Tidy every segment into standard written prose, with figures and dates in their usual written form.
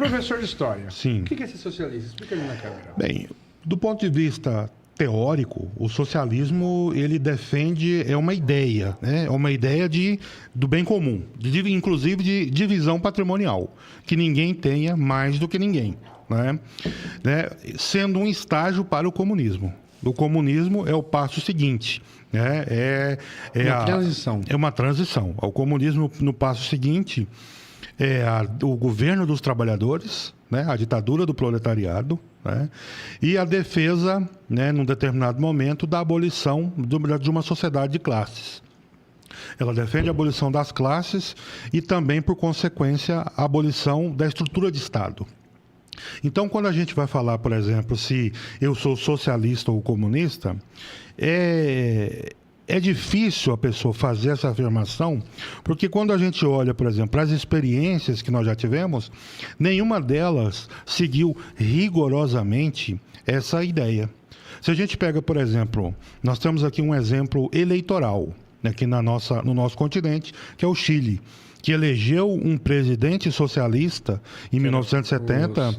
Professor de História. Sim. O que é ser socialista? Explica ali na câmera. Bem, do ponto de vista teórico, o socialismo ele defende uma ideia, né? É uma ideia do bem comum, inclusive de divisão patrimonial, que ninguém tenha mais do que ninguém, né? Sendo um estágio para o comunismo. O comunismo é o passo seguinte, né? Transição. É uma transição. O comunismo, no passo seguinte, o governo dos trabalhadores, né? A ditadura do proletariado, né? E a defesa, né, num determinado momento, da abolição de uma sociedade de classes. Ela defende a abolição das classes e também, por consequência, a abolição da estrutura de Estado. Então, quando a gente vai falar, por exemplo, se eu sou socialista ou comunista, é difícil a pessoa fazer essa afirmação, porque quando a gente olha, por exemplo, para as experiências que nós já tivemos, nenhuma delas seguiu rigorosamente essa ideia. Se a gente pega, por exemplo, nós temos aqui um exemplo eleitoral, né, aqui no nosso continente, que é o Chile, que elegeu um presidente socialista em 1970,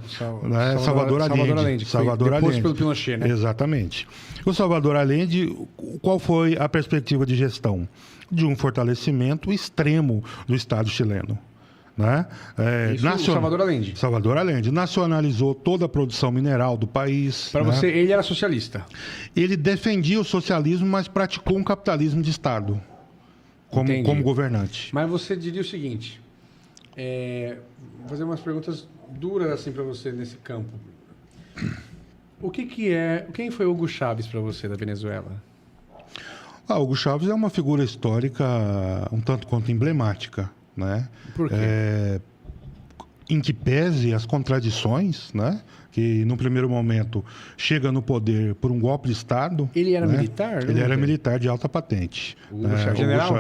Salvador Allende. Depois pelo Pinochet, né? Exatamente. O Salvador Allende, qual foi a perspectiva de gestão? De um fortalecimento extremo do Estado chileno. Né? Salvador Allende. Salvador Allende nacionalizou toda a produção mineral do país. Para você, ele era socialista? Ele defendia o socialismo, mas praticou um capitalismo de Estado. Como governante. Mas você diria o seguinte, vou fazer umas perguntas duras assim para você nesse campo. Quem foi Hugo Chávez para você da Venezuela? Hugo Chávez é uma figura histórica um tanto quanto emblemática, né? Por quê? Em que pese as contradições, né? Que no primeiro momento chega no poder por um golpe de Estado. Ele era né? militar? Ele era militar de alta patente. General?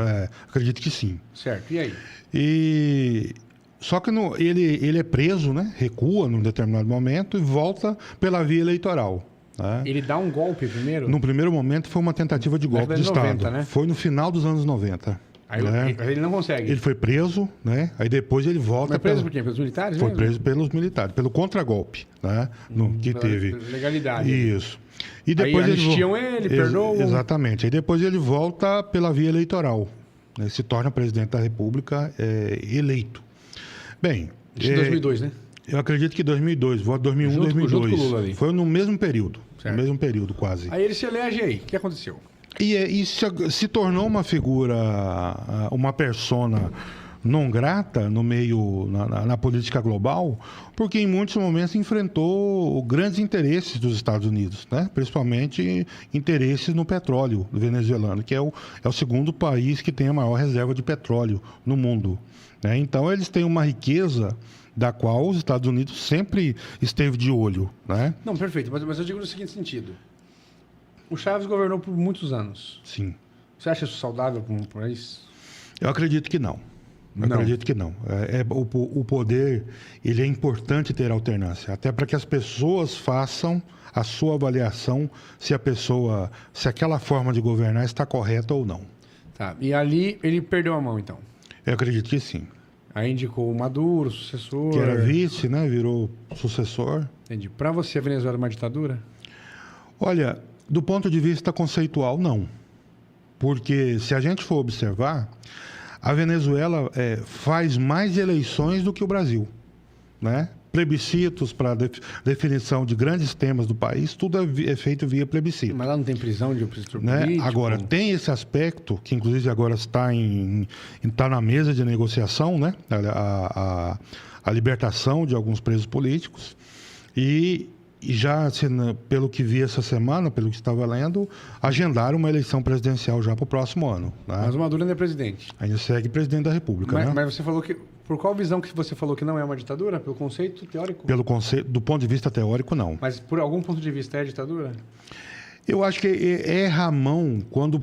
Acredito que sim. Certo, e aí? Só que ele é preso, né? Recua num determinado momento e volta pela via eleitoral. Né? Ele dá um golpe primeiro? No primeiro momento foi uma tentativa de golpe de 90, Estado. né? Foi no final dos anos 90. Aí ele não consegue. Ele foi preso, né? Aí depois ele volta. Mas preso por quê? Pelos militares? Foi preso pelos militares, pelo contragolpe, né? Que teve. Legalidade. Isso. E depois aí anistiam ele, perdoam. Exatamente. Aí depois ele volta pela via eleitoral, né? Se torna presidente da República eleito. Bem. Isso em 2002, né? Eu acredito que 2002, 2001, junto 2002. Com o Lula ali. Foi no mesmo período. Certo. No mesmo período, quase. Aí ele se elege aí. O que aconteceu? E se tornou uma figura, uma persona não grata no meio, na política global, porque em muitos momentos enfrentou grandes interesses dos Estados Unidos, né? Principalmente interesses no petróleo venezuelano, que é o segundo país que tem a maior reserva de petróleo no mundo, né? Então eles têm uma riqueza da qual os Estados Unidos sempre esteve de olho, né? Não, perfeito, mas eu digo no seguinte sentido. O Chávez governou por muitos anos. Sim. Você acha isso saudável para um país? Eu acredito que não. Acredito que não. O poder, ele é importante ter alternância, até para que as pessoas façam a sua avaliação se aquela forma de governar está correta ou não. Tá. E ali ele perdeu a mão, então? Eu acredito que sim. Aí indicou o Maduro, o sucessor. Que era vice, né? Virou sucessor. Entendi. Para você, a Venezuela é uma ditadura? Olha, do ponto de vista conceitual, não. Porque se a gente for observar, a Venezuela faz mais eleições do que o Brasil, né? Plebiscitos para definição de grandes temas do país, tudo é feito via plebiscito. Mas lá não tem prisão de opositor né? político? Agora, tem esse aspecto, que inclusive agora está na mesa de negociação, né? A libertação de alguns presos políticos. E já, pelo que vi essa semana, pelo que estava lendo, agendaram uma eleição presidencial já para o próximo ano. Né? Mas o Maduro ainda é presidente. Ainda segue presidente da República. Né? Mas você falou que... Por qual visão que você falou que não é uma ditadura? Pelo conceito teórico? Pelo conceito, do ponto de vista teórico, não. Mas por algum ponto de vista é ditadura? Eu acho que erra a mão quando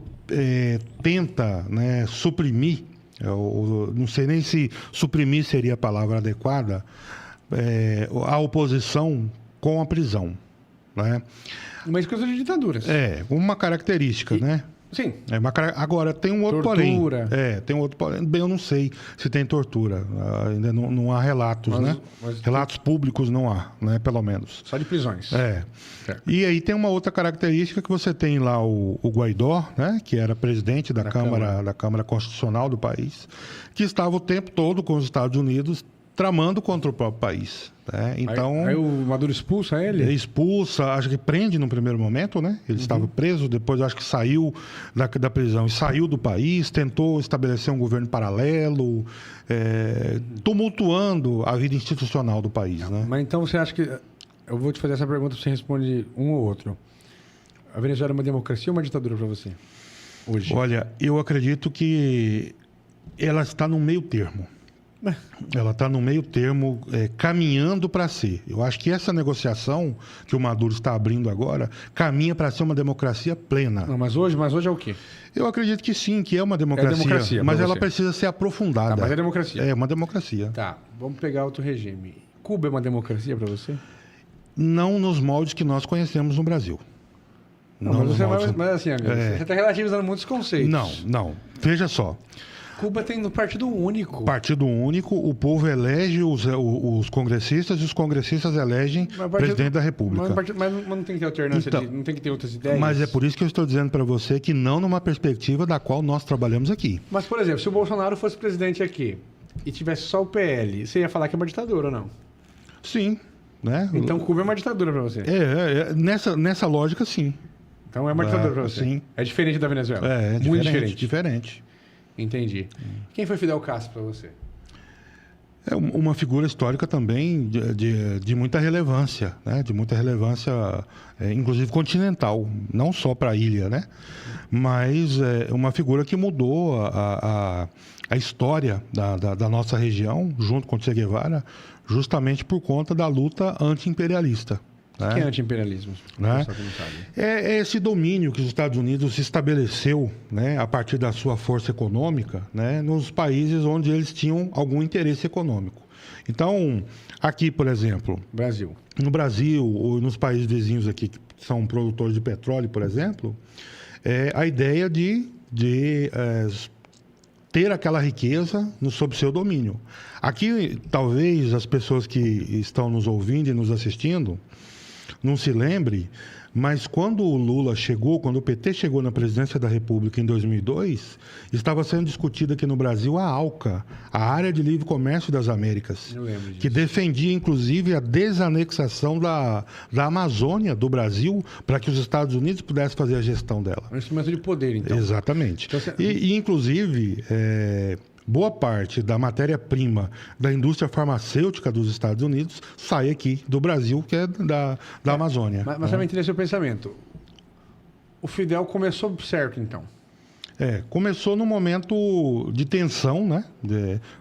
tenta, né, suprimir, eu não sei nem se suprimir seria a palavra adequada, a oposição com a prisão. Né? Uma coisa de ditaduras. Uma característica, né? Sim. Agora, tem um outro Tortura. porém. Tem um outro porém. Bem, eu não sei se tem tortura. Ainda não há relatos, né? Relatos públicos não há, né? Pelo menos. Só de prisões. Certo. E aí tem uma outra característica que você tem lá o Guaidó, né? Que era presidente da Câmara Constitucional do país, que estava o tempo todo com os Estados Unidos tramando contra o próprio país. Né? Então, aí o Maduro expulsa ele? Expulsa, acho que prende no primeiro momento, né? Ele estava preso, depois acho que saiu da prisão e saiu do país, tentou estabelecer um governo paralelo, tumultuando a vida institucional do país. Né? Mas então você acha que... Eu vou te fazer essa pergunta, você responde um ou outro. A Venezuela é uma democracia ou uma ditadura para você? Hoje? Olha, eu acredito que ela está no meio termo. Ela está no meio termo, caminhando para ser. Eu acho que essa negociação que o Maduro está abrindo agora caminha para ser uma democracia plena. Não, mas hoje é o quê? Eu acredito que sim, que é uma democracia, mas ela precisa ser aprofundada. Tá, mas é democracia. É uma democracia. Tá, vamos pegar outro regime. Cuba é uma democracia para você? Não nos moldes que nós conhecemos no Brasil. Mas assim, amigo, você está relativizando muitos conceitos. Não. Veja só. Cuba tem um partido único. Partido único, o povo elege os congressistas e os congressistas elegem o presidente da República. Mas não tem que ter alternância, não tem que ter outras ideias. Mas é por isso que eu estou dizendo para você que não numa perspectiva da qual nós trabalhamos aqui. Mas, por exemplo, se o Bolsonaro fosse presidente aqui e tivesse só o PL, você ia falar que é uma ditadura ou não? Sim. Né? Então Cuba é uma ditadura para você? Nessa lógica, sim. Então é uma ditadura para você? Sim. É diferente da Venezuela? Muito diferente. Entendi. Quem foi Fidel Castro para você? É uma figura histórica também de muita relevância, né? De muita relevância, inclusive continental, não só para a ilha, né? Mas é uma figura que mudou a história da nossa região, junto com Che Guevara, justamente por conta da luta anti-imperialista. O que é anti-imperialismo? Né? É esse domínio que os Estados Unidos estabeleceu, né, a partir da sua força econômica, né, nos países onde eles tinham algum interesse econômico. Então, aqui, por exemplo, no Brasil ou nos países vizinhos aqui que são produtores de petróleo, por exemplo, a ideia de ter aquela riqueza sob seu domínio. Aqui, talvez as pessoas que estão nos ouvindo e nos assistindo não se lembre, mas quando o Lula chegou, quando o PT chegou na presidência da República em 2002, estava sendo discutida aqui no Brasil a ALCA, a Área de Livre Comércio das Américas, que defendia inclusive a desanexação da Amazônia do Brasil para que os Estados Unidos pudessem fazer a gestão dela. Um instrumento de poder, então. Exatamente. Então, inclusive, boa parte da matéria-prima da indústria farmacêutica dos Estados Unidos sai aqui do Brasil, que é da Amazônia. Mas também tem esse pensamento. O Fidel começou certo, então? Começou num momento de tensão, né?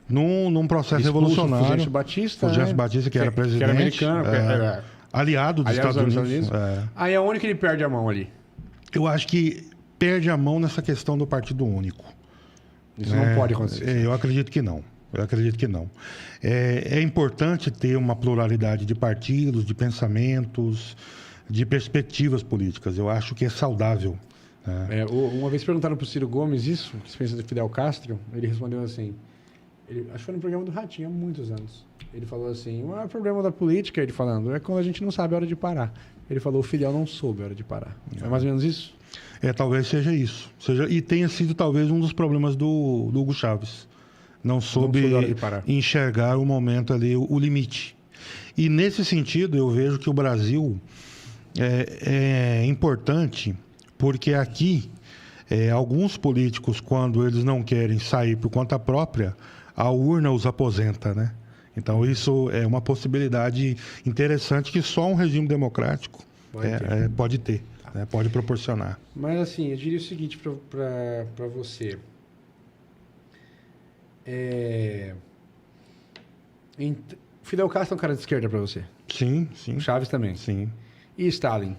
Num processo revolucionário. Fulgêncio Batista, Batista, que era presidente. Que era americano. Aliado dos Estados Unidos. Aí aonde que ele perde a mão ali? Eu acho que perde a mão nessa questão do Partido Único. Isso não pode acontecer. Eu acredito que não. É importante ter uma pluralidade de partidos, de pensamentos, de perspectivas políticas. Eu acho que é saudável. Uma vez perguntaram para o Ciro Gomes isso, que se pensa de Fidel Castro, ele respondeu assim, acho que foi no programa do Ratinho, há muitos anos. Ele falou assim, o maior problema da política, ele falando, é quando a gente não sabe a hora de parar. Ele falou, o Fidel não soube a hora de parar. É mais ou menos isso? Talvez seja isso. E tenha sido talvez um dos problemas do Hugo Chávez. Não soube enxergar o momento ali, o limite. E nesse sentido, eu vejo que o Brasil é importante, porque aqui, alguns políticos, quando eles não querem sair por conta própria, a urna os aposenta, né? Então, isso é uma possibilidade interessante que só um regime democrático pode ter. Pode proporcionar. Mas assim, eu diria o seguinte para você. Fidel Castro é um cara de esquerda para você? Sim. Chaves também? Sim. E Stalin?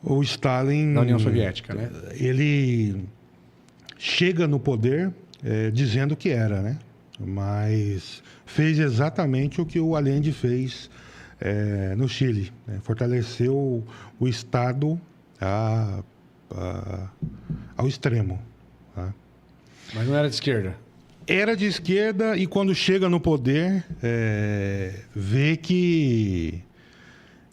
O Stalin... Da União Soviética, né? Ele chega no poder dizendo que era, né? Mas fez exatamente o que o Allende fez no Chile, né? Fortaleceu o Estado ao extremo. Tá? Mas não era de esquerda? Era de esquerda e quando chega no poder, vê que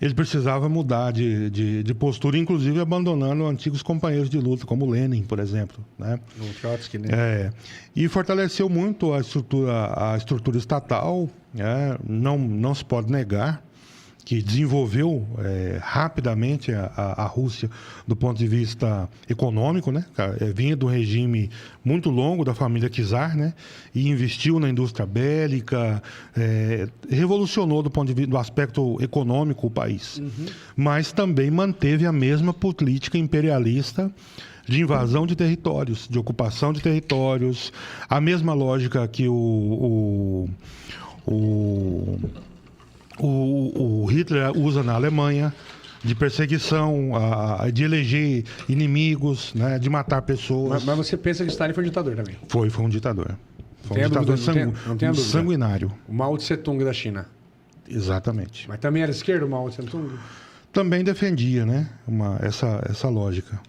ele precisava mudar de postura, inclusive abandonando antigos companheiros de luta, como Lenin, por exemplo. Né? No Trotsky, né? E fortaleceu muito a estrutura estatal. Não se pode negar que desenvolveu rapidamente a Rússia do ponto de vista econômico, né? Vinha do regime muito longo da família Czar, né? E investiu na indústria bélica, revolucionou do ponto de vista do aspecto econômico o país. Uhum. Mas também manteve a mesma política imperialista de invasão de territórios, de ocupação de territórios, a mesma lógica que o Hitler usa na Alemanha, de perseguição, de eleger inimigos, né, de matar pessoas. Mas você pensa que Stalin foi um ditador também? Foi um ditador. Foi um ditador sanguinário. O Mao Tse Tung da China. Exatamente. Mas também era esquerdo o Mao Tse Tung? Também defendia, né, essa lógica.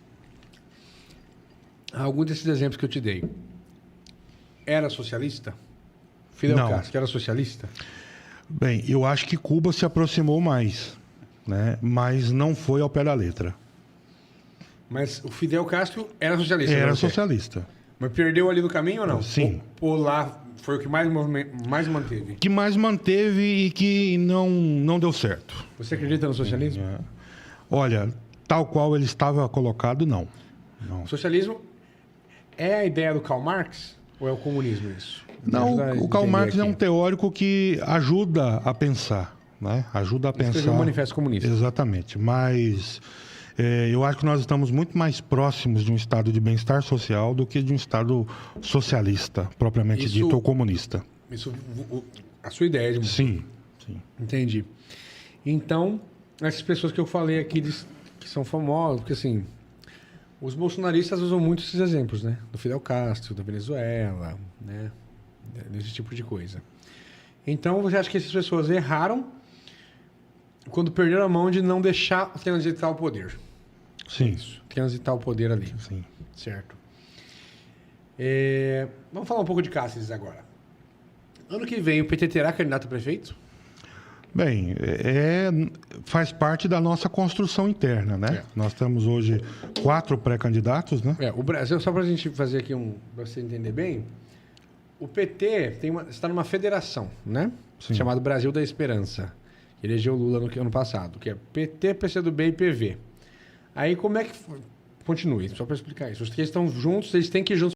Algum desses exemplos que eu te dei era socialista? Fidel Castro era socialista? Bem, eu acho que Cuba se aproximou mais, né? Mas não foi ao pé da letra. Mas o Fidel Castro era socialista? Era socialista. Mas perdeu ali no caminho ou não? Sim. Ou lá foi o que mais manteve? Que mais manteve e que não deu certo. Você acredita no socialismo? Olha, tal qual ele estava colocado, não. O socialismo é a ideia do Karl Marx ou é o comunismo isso? Não, o Karl Marx é um teórico que ajuda a pensar, né? Ajuda a pensar. Escreveu o Manifesto Comunista. Exatamente, mas eu acho que nós estamos muito mais próximos de um estado de bem-estar social do que de um estado socialista, propriamente dito, ou comunista. Isso, a sua ideia de... Sim. Entendi. Então, essas pessoas que eu falei aqui que são famosas, porque assim, os bolsonaristas usam muito esses exemplos, né? Do Fidel Castro, da Venezuela, né? Desse tipo de coisa. Então, você acha que essas pessoas erraram quando perderam a mão de não deixar transitar o poder? Sim. Isso, transitar o poder ali. Sim. Certo. Vamos falar um pouco de Cáceres agora. Ano que vem, o PT terá candidato a prefeito? Bem, faz parte da nossa construção interna, né? Nós temos hoje 4 pré-candidatos, né? O Brasil, só para a gente fazer aqui para você entender bem, o PT está numa federação, né? Sim. Chamado Brasil da Esperança. Que elegeu o Lula no ano passado, que é PT, PCdoB e PV. Aí como é que... Continue, só para explicar isso. Os três estão juntos, eles têm que ir juntos